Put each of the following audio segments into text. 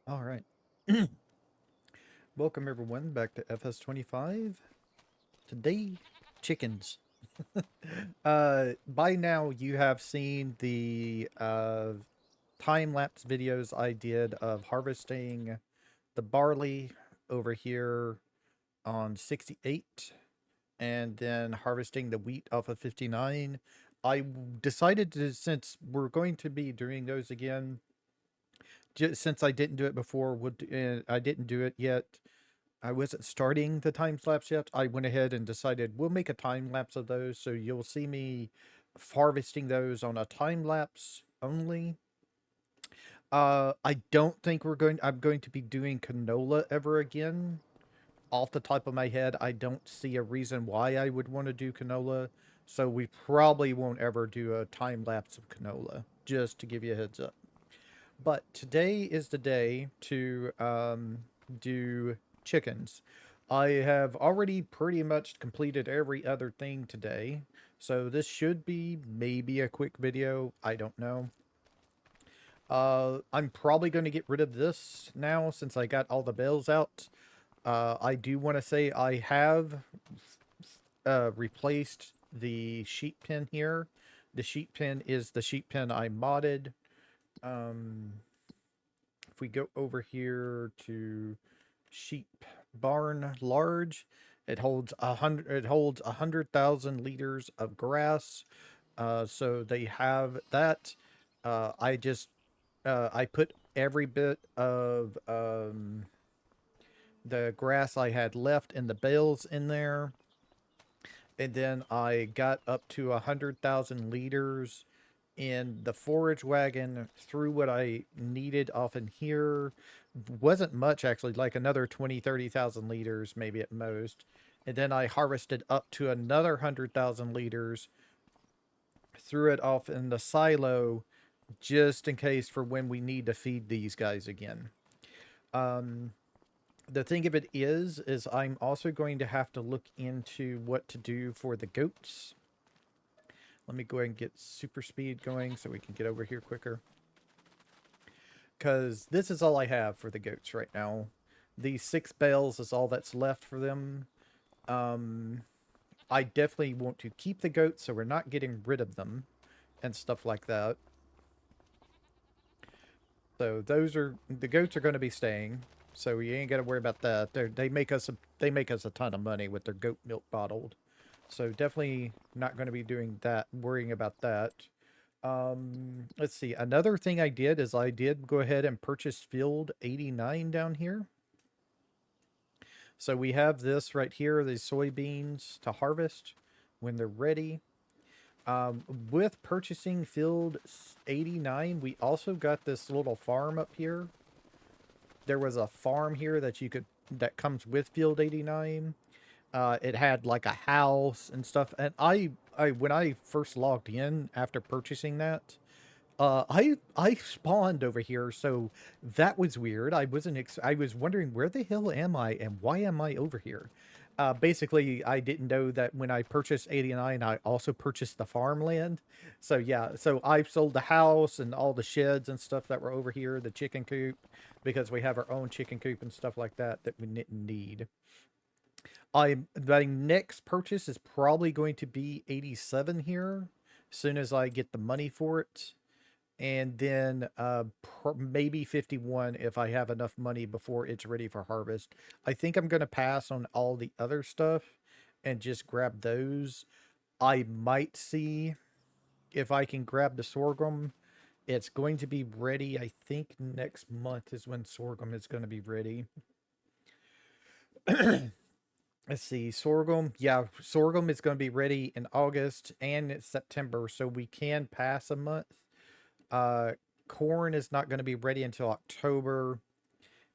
All right. Welcome everyone back to FS25. Today, chickens. By now you have seen the time-lapse videos I did of harvesting the barley over here on 68 and then harvesting the wheat off of 59. Decided to, since we're going to be doing those again, since I didn't do it before, I didn't do it yet. I wasn't starting the time lapse yet. I went ahead and decided we'll make a time lapse of those, so you'll see me harvesting those on a time lapse only. I don't think I'm going to be doing canola ever again. Off the top of my head, I don't see a reason why I would want to do canola, so we probably won't ever do a time lapse of canola, just to give you a heads up. But today is the day to do chickens. I have already pretty much completed every other thing today, so this should be maybe a quick video. I don't know. I'm probably going to get rid of this now since I got all the bales out. I do want to say I have replaced the sheep pen here. The sheep pen is the sheep pen I modded. Um, if we go over here to sheep barn large, it holds 100,000 liters of grass. So they have that. I just I put every bit of the grass I had left in the bales in there, and then I got up to 100,000 liters in the forage wagon, threw what I needed off in here. Wasn't much actually, like another 20, 30,000 liters maybe at most. And then I harvested up to another 100,000 liters, threw it off in the silo just in case for when we need to feed these guys again. Um, the thing of it is I'm also going to have to look into what to do for the goats. Let me go ahead and get super speed going so we can get over here quicker. Because this is all I have for the goats right now. These 6 bales is all that's left for them. Um, I definitely want to keep the goats so we're not getting rid of them and stuff like that. So the goats are going to be staying. So we ain't got to worry about that. They make us a ton of money with their goat milk bottled. So definitely not going to be doing that, worrying about that. Let's see. Another thing I did is I did go ahead and purchase Field 89 down here. So we have this right here, these soybeans to harvest when they're ready. With purchasing Field 89, we also got this little farm up here. There was a farm here that comes with Field 89. It had like a house and stuff. And I when I first logged in after purchasing that, I spawned over here, so that was weird. I was wondering where the hell am I and why am I over here? Basically, I didn't know that when I purchased 89, I also purchased the farmland. So yeah, so I sold the house and all the sheds and stuff that were over here, the chicken coop, because we have our own chicken coop and stuff like that that we didn't need. My next purchase is probably going to be 87 here, as soon as I get the money for it, and then maybe 51 if I have enough money before it's ready for harvest. I think I'm going to pass on all the other stuff and just grab those. I might see if I can grab the sorghum. It's going to be ready, I think next month is when sorghum is going to be ready. Let's see, sorghum. Yeah, sorghum is going to be ready in August and September, so we can pass a month. Uh, Corn is not going to be ready until October,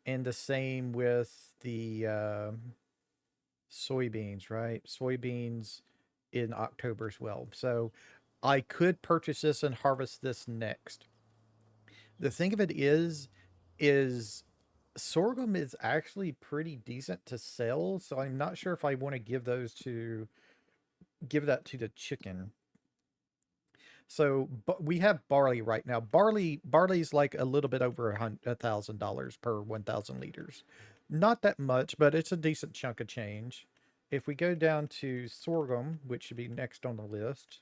and the same with the soybeans, right? Soybeans in October as well. So I could purchase this and harvest this next. The thing of it is sorghum is actually pretty decent to sell, so I'm not sure if I want to give that to the chicken. So but we have barley right now. Barley's like a little bit over $1,000 per 1,000 liters. Not that much, but it's a decent chunk of change. If we go down to sorghum, which should be next on the list,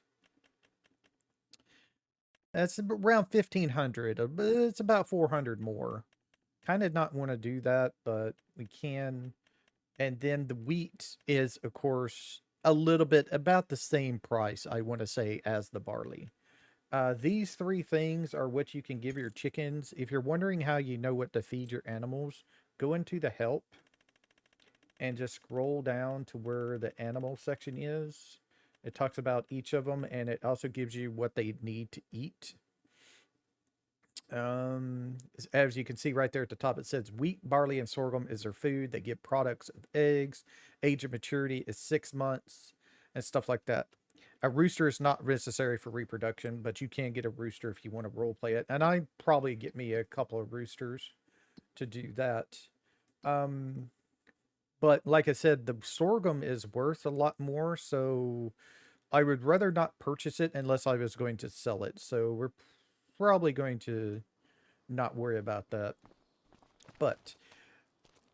that's around 1,500. It's about 400 more. Kind of not want to do that, but we can. And then the wheat is, of course, a little bit about the same price, I want to say, as the barley. These three things are what you can give your chickens. If you're wondering how you know what to feed your animals, go into the help and just scroll down to where the animal section is. It talks about each of them, and it also gives you what they need to eat. As you can see right there at the top, it says wheat, barley, and sorghum is their food. They give products of eggs. Age of maturity is 6 months and stuff like that. A rooster is not necessary for reproduction, but you can get a rooster if you want to role play it. And I probably get me a couple of roosters to do that. But like I said, the sorghum is worth a lot more, so I would rather not purchase it unless I was going to sell it. So we're probably going to not worry about that. But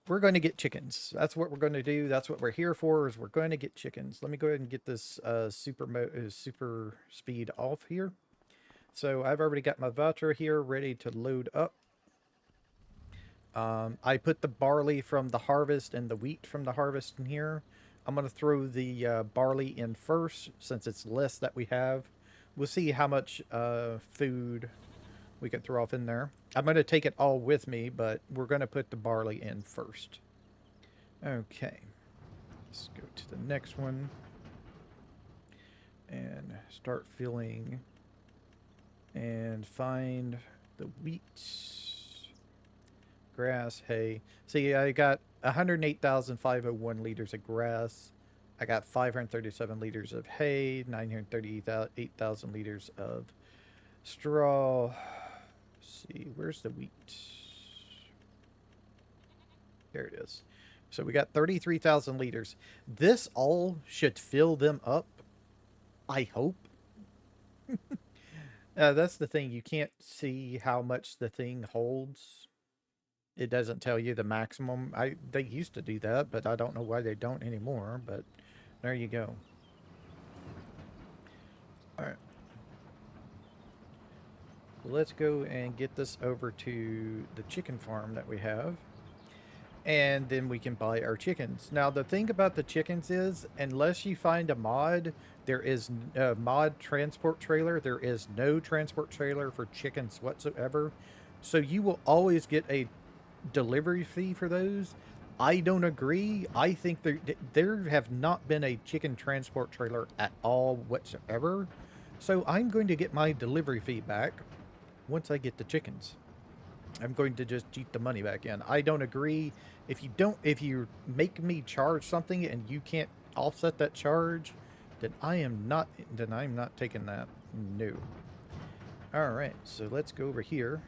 we're going to get chickens. That's what we're going to do. That's what we're here for, is we're going to get chickens. Let me go ahead and get this super speed off here. So I've already got my voucher here ready to load up. I put the barley from the harvest and the wheat from the harvest in here. I'm going to throw the barley in first since it's less that we have. We'll see how much food we can throw off in there. I'm going to take it all with me, but we're going to put the barley in first. Okay. Let's go to the next one. And start filling. And find the wheat. Grass, hay. See, I got 108,501 liters of grass. I got 537 liters of hay, 938,000 liters of straw. Let's see, where's the wheat? There it is. So we got 33,000 liters. This all should fill them up, I hope. That's the thing. You can't see how much the thing holds. It doesn't tell you the maximum. They used to do that, but I don't know why they don't anymore. But there you go. All right. Let's go and get this over to the chicken farm that we have. And then we can buy our chickens. Now, the thing about the chickens is, unless you find a mod, there is a mod transport trailer. There is no transport trailer for chickens whatsoever. So you will always get a delivery fee for those. I don't agree. I think there have not been a chicken transport trailer at all whatsoever. So I'm going to get my delivery fee back once I get the chickens. I'm going to just cheat the money back in. I don't agree. If you make me charge something and you can't offset that charge, then I'm not taking that. No. All right, so let's go over here.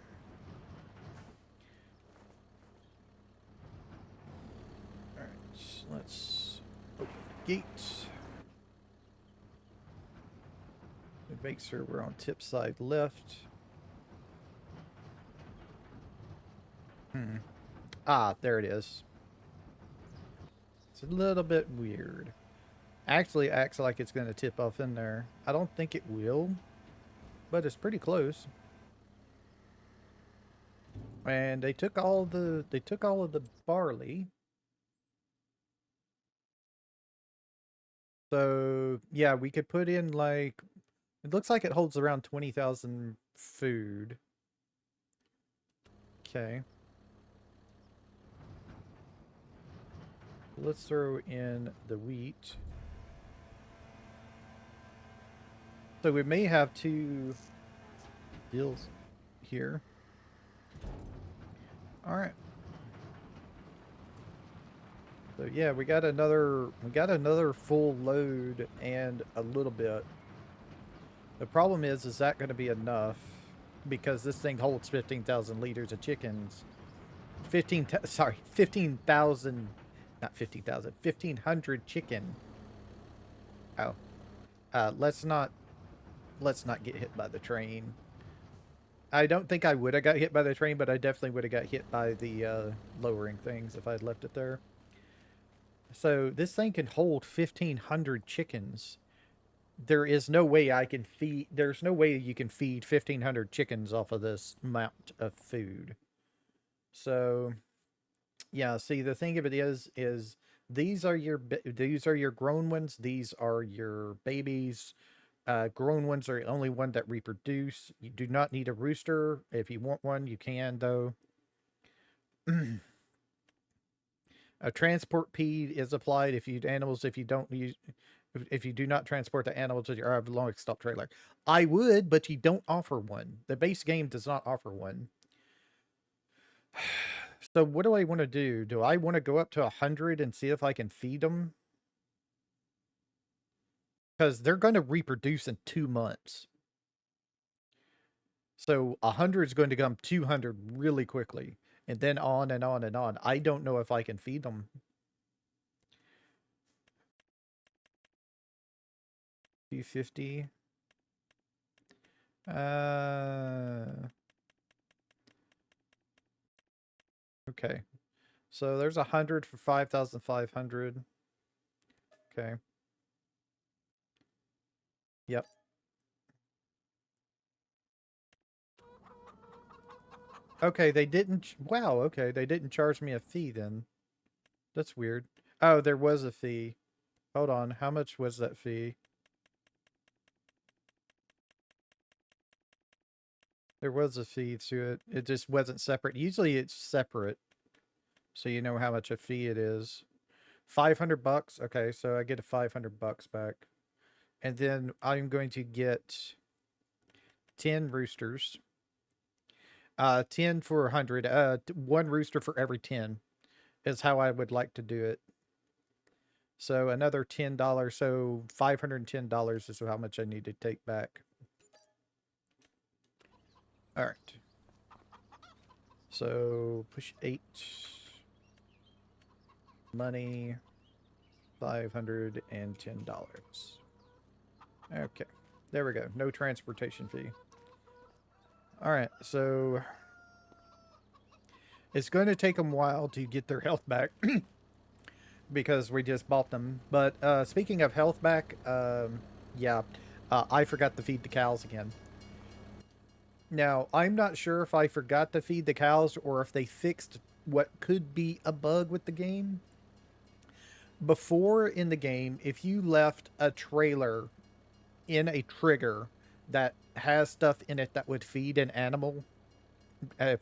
All right, let's open the gates. Make sure we're on tip side left. Ah, there it is. It's a little bit weird. Actually acts like it's going to tip off in there. I don't think it will, but it's pretty close. And they took all of the barley. So, yeah, we could put in like, it looks like it holds around 20,000 food. Okay. Let's throw in the wheat. So we may have two deals here. All right. So yeah, we got another full load and a little bit. The problem is that going to be enough? Because this thing holds 15,000 liters of chickens. 15,000, not 15,000, 1,500 chicken. Oh, let's not let's not get hit by the train. I don't think I would have got hit by the train, but I definitely would have got hit by the lowering things if I'd left it there. So this thing can hold 1,500 chickens. There is no way I can feed. There's no way you can feed 1,500 chickens off of this amount of food. So, yeah. See, the thing of it is these are your grown ones. These are your babies. Grown ones are the only one that reproduce. You do not need a rooster. If you want one, you can though. A transport fee is applied if you animals if you don't use if you do not transport the animals with your long stop trailer. I would, but you don't offer one. The base game does not offer one. So what do I want to do? Do I want to go up to 100 and see if I can feed them? Because they're going to reproduce in 2 months. So 100 is going to become 200 really quickly. And then on and on and on. I don't know if I can feed them. 250. Okay. So there's 100 for 5,500. Okay. Yep. Okay, they didn't. Wow, okay. They didn't charge me a fee then. That's weird. Oh, there was a fee. Hold on. How much was that fee? There was a fee to it. It just wasn't separate. Usually it's separate. So you know how much a fee it is. 500 bucks. Okay, so I get a 500 bucks back. And then I'm going to get 10 roosters. 10 for 100. One rooster for every 10 is how I would like to do it. So another $10. So $510 is how much I need to take back. All right. So push 8. Money. $510. Okay. There we go. No transportation fee. All right. So it's going to take them a while to get their health back because we just bought them. But speaking of health back, yeah, I forgot to feed the cows again. Now, I'm not sure if I forgot to feed the cows or if they fixed what could be a bug with the game. Before in the game, if you left a trailer in a trigger that has stuff in it that would feed an animal, you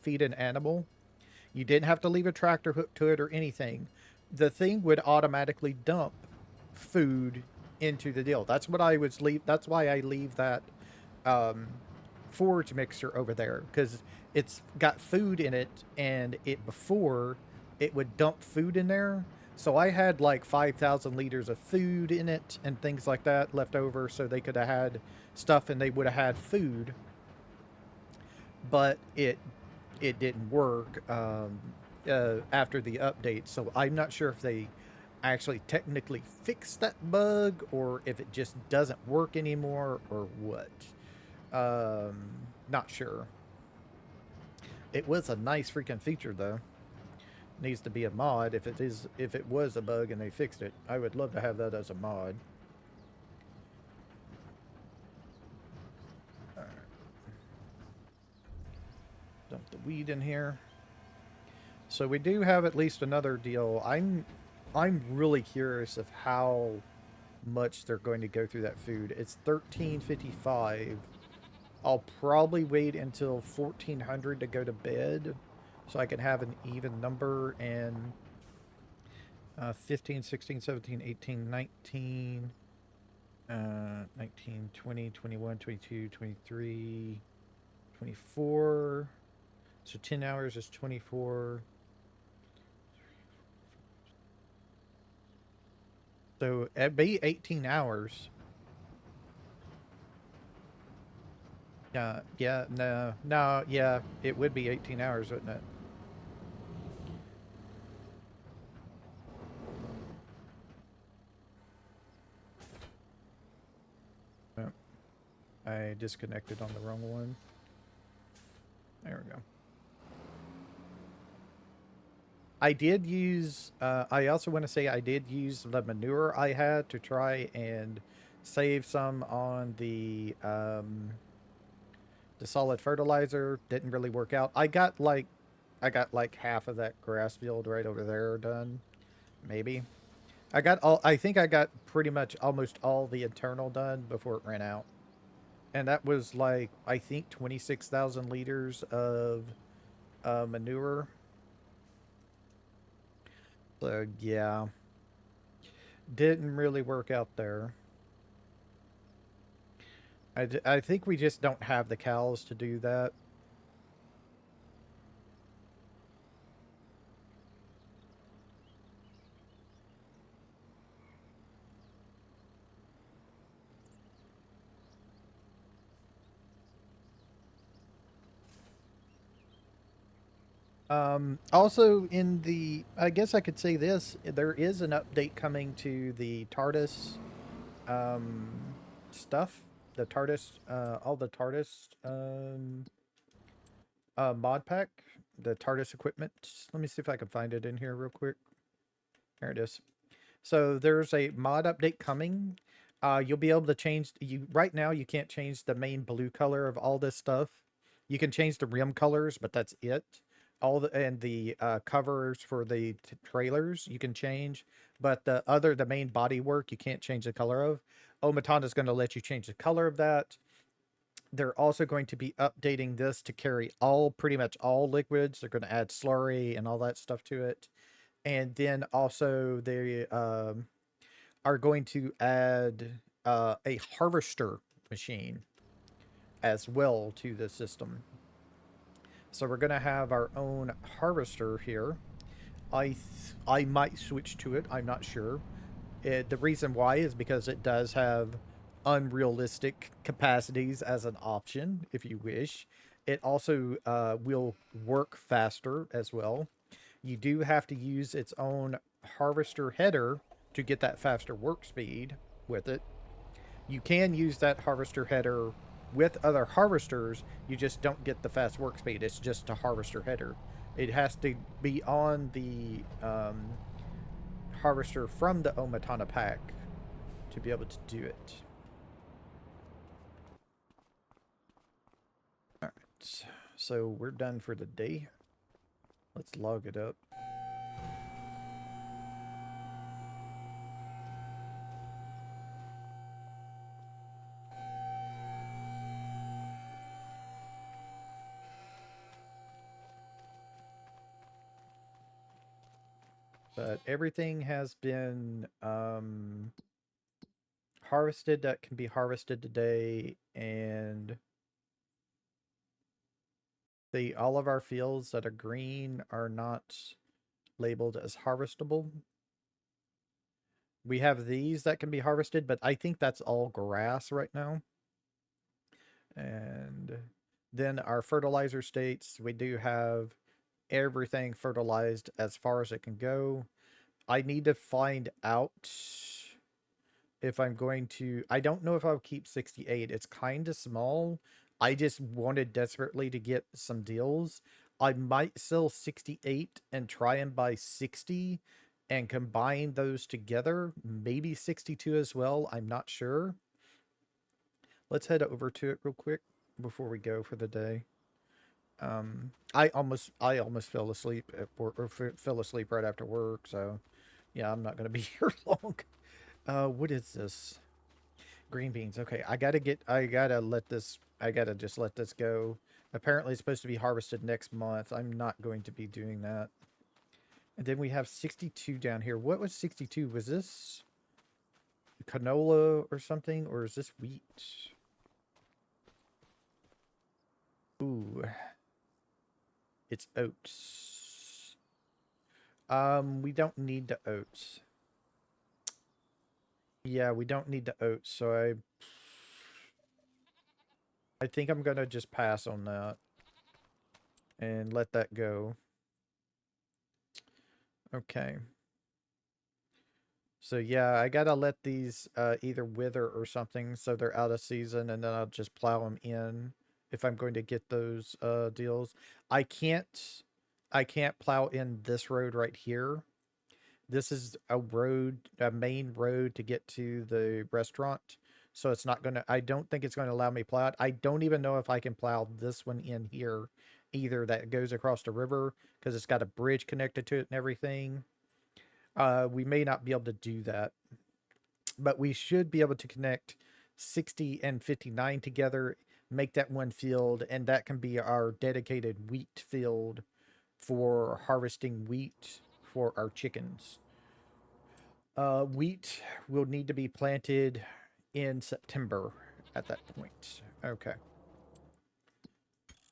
didn't have to leave a tractor hook to it or anything. The thing would automatically dump food into the deal. That's what I was leave. That's why I leave that forage mixer over there, because it's got food in it, and before it would dump food in there. So I had like 5,000 liters of food in it and things like that left over, so they could have had stuff and they would have had food. But it didn't work after the update. So I'm not sure if they actually technically fixed that bug or if it just doesn't work anymore or what. Not sure. It was a nice freaking feature though. Needs to be a mod if it was a bug and they fixed it. I would love to have that as a mod. All right. Dump the weed in here. So we do have at least another deal. I'm really curious of how much they're going to go through that food. It's 13.55. I'll probably wait until 1400 to go to bed so I can have an even number, and 15, 16, 17, 18, 19, 19, 20, 21, 22, 23, 24. So 10 hours is 24. So it'd be 18 hours. Yeah, no, yeah, it would be 18 hours, wouldn't it? I disconnected on the wrong one. There we go. I did use, I also want to say I did use the manure I had to try and save some on the solid fertilizer. Didn't really work out. I got like half of that grass field right over there done. Maybe. I think I got pretty much almost all the internal done before it ran out. And that was like, I think 26,000 liters of manure. So, yeah. Didn't really work out there. I think we just don't have the cows to do that. Also in the, I guess I could say this, there is an update coming to the TARDIS, um, stuff. The TARDIS, all the TARDIS, mod pack, the TARDIS equipment. Let me see if I can find it in here real quick. There it is. So there's a mod update coming. You'll be able to change, right now you can't change the main blue color of all this stuff. You can change the rim colors, but that's it. The covers for the trailers you can change, but the main body work you can't change the color of. Omatana is going to let you change the color of that. They're also going to be updating this to carry pretty much all liquids. They're going to add slurry and all that stuff to it. And then also they are going to add a harvester machine as well to the system. So we're going to have our own harvester here. I might switch to it. I'm not sure. The reason why is because it does have unrealistic capacities as an option, if you wish. It also will work faster as well. You do have to use its own harvester header to get that faster work speed with it. You can use that harvester header with other harvesters, you just don't get the fast work speed. It's just a harvester header. It has to be on the harvester from the Omatana pack to be able to do it. Alright, so we're done for the day. Let's log it up. But everything has been harvested that can be harvested today, and all of our fields that are green are not labeled as harvestable. We have these that can be harvested, but I think that's all grass right now. And then our fertilizer states, we do have everything fertilized as far as it can go. I need to find out if I'm going to, I don't know if I'll keep 68. It's kind of small. I just wanted desperately to get some deals. I might sell 68 and try and buy 60 and combine those together. Maybe 62 as well. I'm not sure. Let's head over to it real quick before we go for the day. I almost fell asleep at work, or fell asleep right after work. So yeah, I'm not going to be here long. What is this? Green beans. Okay, I gotta just let this go. Apparently it's supposed to be harvested next month. I'm not going to be doing that. And then we have 62 down here. What was 62? Was this canola or something? Or is this wheat? Ooh. It's oats. We don't need the oats. Yeah, we don't need the oats, so I think I'm gonna just pass on that and let that go. Okay. So yeah, I gotta let these either wither or something so they're out of season, and then I'll just plow them in if I'm going to get those deals. I can't I can't plow in this road right here. This is a road, a main road to get to the restaurant. So it's not gonna, I don't think it's gonna allow me plow it. I don't even know if I can plow this one in here either that goes across the river because it's got a bridge connected to it and everything. We may not be able to do that, but we should be able to connect 60 and 59 together, make that one field, and that can be our dedicated wheat field for harvesting wheat for our chickens. Wheat will need to be planted in September at that point. Okay.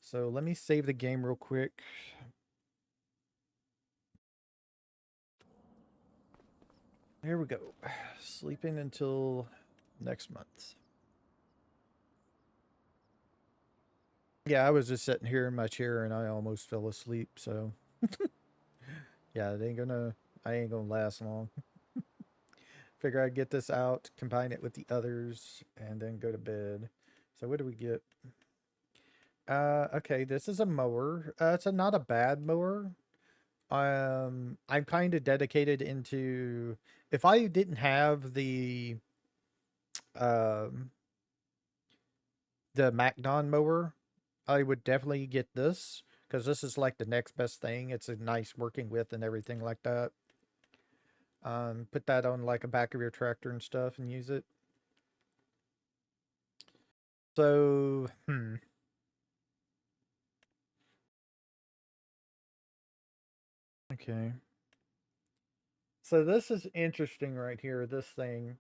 So let me save the game real quick. There we go. Sleeping until next month. Yeah, I was just sitting here in my chair and I almost fell asleep, so yeah, I ain't gonna last long. Figure I'd get this out, combine it with the others, and then go to bed. So what do we get? Okay, this is a mower. It's not a bad mower. I'm kind of dedicated into, if I didn't have um the MacDon mower, I would definitely get this because this is like the next best thing. It's a nice working with and everything like that. Put that on like a back of your tractor and stuff and use it. So, okay. So this is interesting right here, this thing.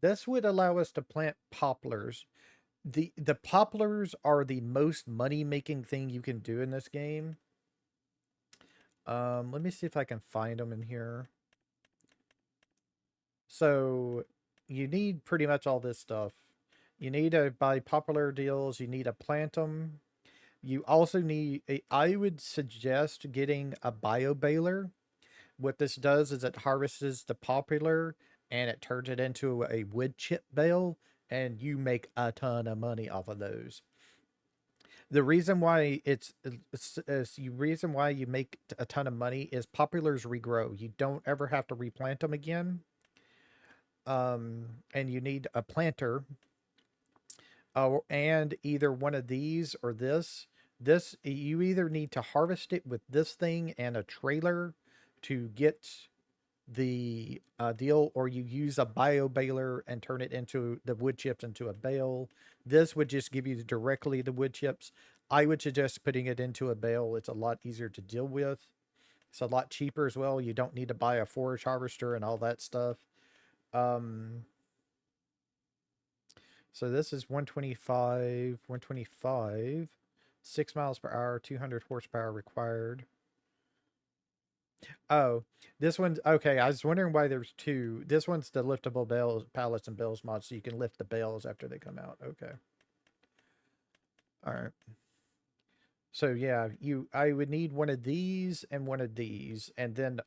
This would allow us to plant poplars. The poplars are the most money making thing you can do in this game. Let me see if I can find them in here. So you need pretty much all this stuff. You need to buy poplar deals. You need to plant them. You also need I would suggest getting a bio baler. What this does is it harvests the poplar and it turns it into a wood chip bale, and you make a ton of money off of those. The reason why the reason why you make a ton of money is poplars regrow. You don't ever have to replant them again. And you need a planter, and either one of these or this. This you either need to harvest it with this thing and a trailer to get the deal, or you use a bio baler and turn it into the wood chips into a bale. This would just give you directly the wood chips. I would suggest putting it into a bale. It's a lot easier to deal with. It's a lot cheaper as well. You don't need to buy a forage harvester and all that stuff. Um, so this is 125, 6 miles per hour, 200 horsepower required. Oh, this one's okay. I was wondering why there's two. This one's the liftable bales, pallets, and bales mod, so you can lift the bales after they come out. Okay. All right. So yeah, I would need one of these and one of these, and then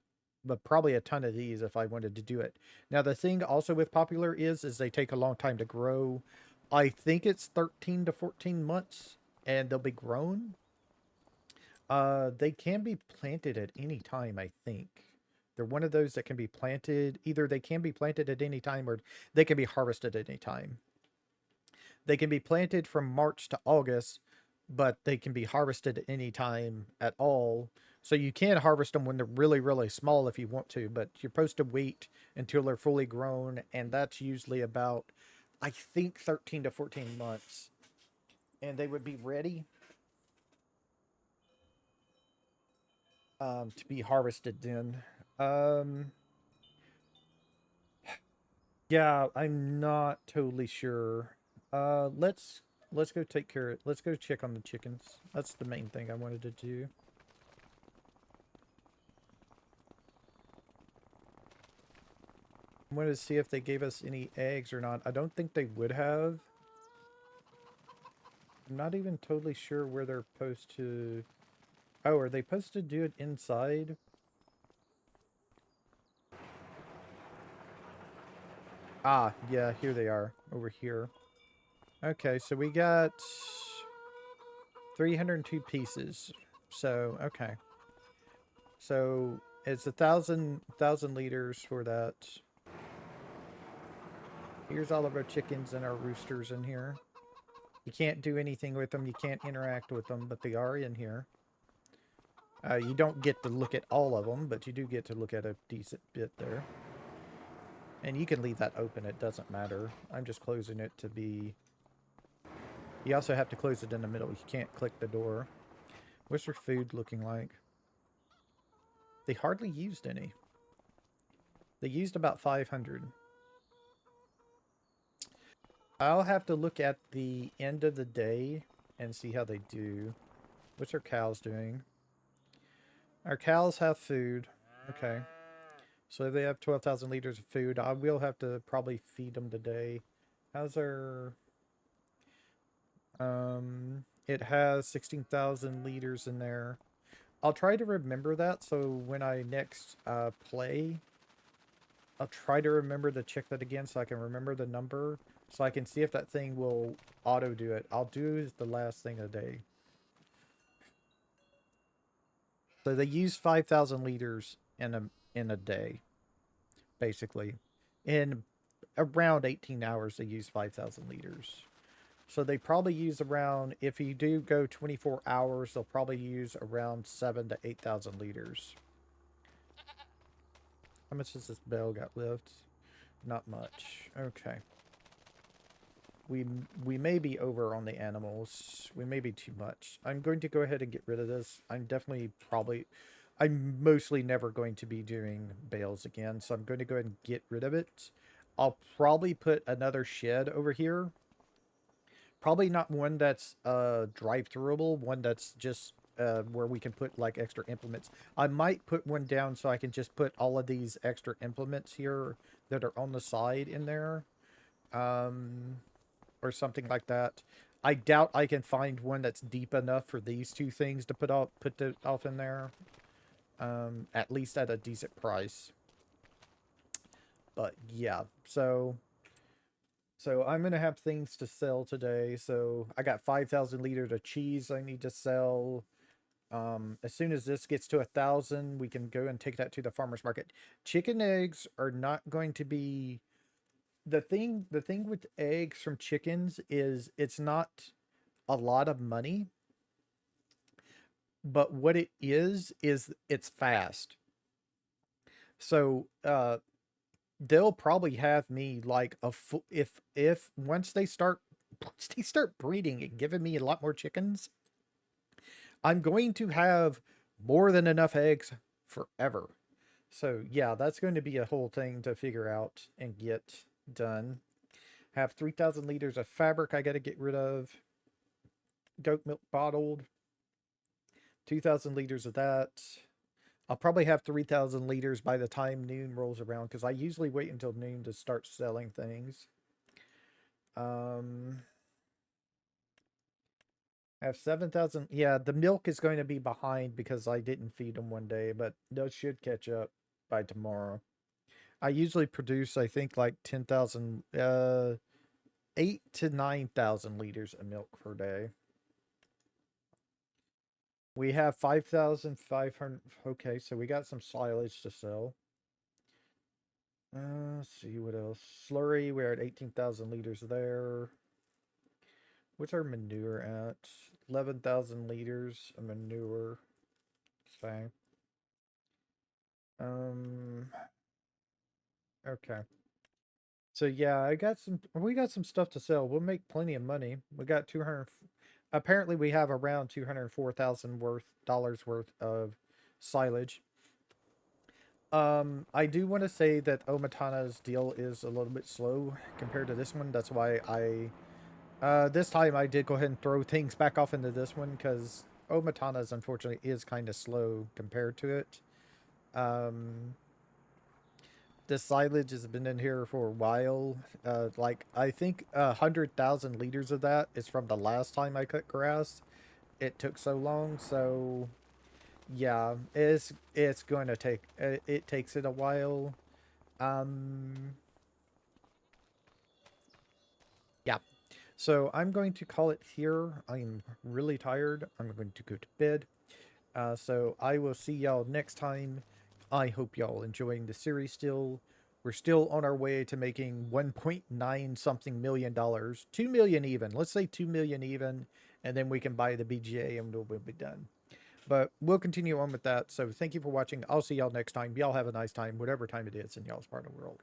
but probably a ton of these if I wanted to do it. Now the thing also with poplar is they take a long time to grow. I think it's 13 to 14 months and they'll be grown. They can be planted at any time, I think. They're one of those that can be planted. Either they can be planted at any time or they can be harvested at any time. They can be planted from March to August, but they can be harvested at any time at all. So you can harvest them when they're really, really small if you want to, but you're supposed to wait until they're fully grown, and that's usually about, I think, 13 to 14 months. And they would be ready to be harvested then. Um, yeah, I'm not totally sure. Let's go take care of, let's go check on the chickens. That's the main thing I wanted to do. I wanted to see if they gave us any eggs or not. I don't think they would have. I'm not even totally sure where they're supposed to. Oh, are they supposed to do it inside? Ah, yeah, here they are, over here. Okay, so we got 302 pieces. So, okay. So, it's 1,000 liters for that. Here's all of our chickens and our roosters in here. You can't do anything with them. You can't interact with them, but they are in here. You don't get to look at all of them, but you do get to look at a decent bit there. And you can leave that open. It doesn't matter. I'm just closing it to be... You also have to close it in the middle. You can't click the door. What's their food looking like? They hardly used any. They used about 500. I'll have to look at the end of the day and see how they do. What's our cows doing? Our cows have food. Okay. So they have 12,000 liters of food. I will have to probably feed them today. How's our... It has 16,000 liters in there. I'll try to remember that, so when I next play, I'll try to remember to check that again so I can remember the number, so I can see if that thing will auto do it. I'll do the last thing of the day. So they use 5,000 liters in a day, basically. In around 18 hours, they use 5,000 liters. So they probably use around, if you do go 24 hours, they'll probably use around 7 to 8,000 liters. How much has this bell got left? Not much. Okay. We may be over on the animals. We may be too much. I'm going to go ahead and get rid of this. I'm mostly never going to be doing bales again, so I'm going to go ahead and get rid of it. I'll probably put another shed over here. Probably not one that's drive-throughable, one that's just where we can put like extra implements. I might put one down so I can just put all of these extra implements here that are on the side in there. Or something like that. I doubt I can find one that's deep enough for these two things to put off in there. At least at a decent price. But yeah, so I'm gonna have things to sell today. So I got 5,000 liters of cheese I need to sell. As soon as this gets to 1,000, we can go and take that to the farmer's market. Chicken eggs are not going to be the thing with eggs from chickens is it's not a lot of money, but what it is it's fast. So they'll probably have me like if once they start breeding and giving me a lot more chickens, I'm going to have more than enough eggs forever. So yeah, that's going to be a whole thing to figure out and get done. Have 3,000 liters of fabric I got to get rid of. Goat milk bottled. 2,000 liters of that. I'll probably have 3,000 liters by the time noon rolls around because I usually wait until noon to start selling things. I have 7,000. Yeah, the milk is going to be behind because I didn't feed them one day, but those should catch up by tomorrow. I usually produce, I think, like 10,000, 8 to 9,000 liters of milk per day. We have 5,500. Okay, so we got some silage to sell. Let's see what else. Slurry, we're at 18,000 liters there. What's our manure at? 11,000 liters of manure. Okay. Okay. So yeah, we got some stuff to sell. We'll make plenty of money. We got 200. Apparently we have around $204,000 worth of silage. I do want to say that Omatana's deal is a little bit slow compared to this one. That's why this time I did go ahead and throw things back off into this one because Omatana's unfortunately is kind of slow compared to it. This silage has been in here for a while. Like I think 100,000 liters of that is from the last time I cut grass. It took so long, so yeah, it's going to take it takes it a while. Um, So I'm going to call it here. I'm really tired. I'm going to go to bed. So I will see y'all next time. I hope y'all enjoying the series still. We're still on our way to making 1.9 something million dollars. 2 million even. Let's say 2 million even. And then we can buy the BGA and we'll be done. But we'll continue on with that. So thank you for watching. I'll see y'all next time. Y'all have a nice time, whatever time it is in y'all's part of the world.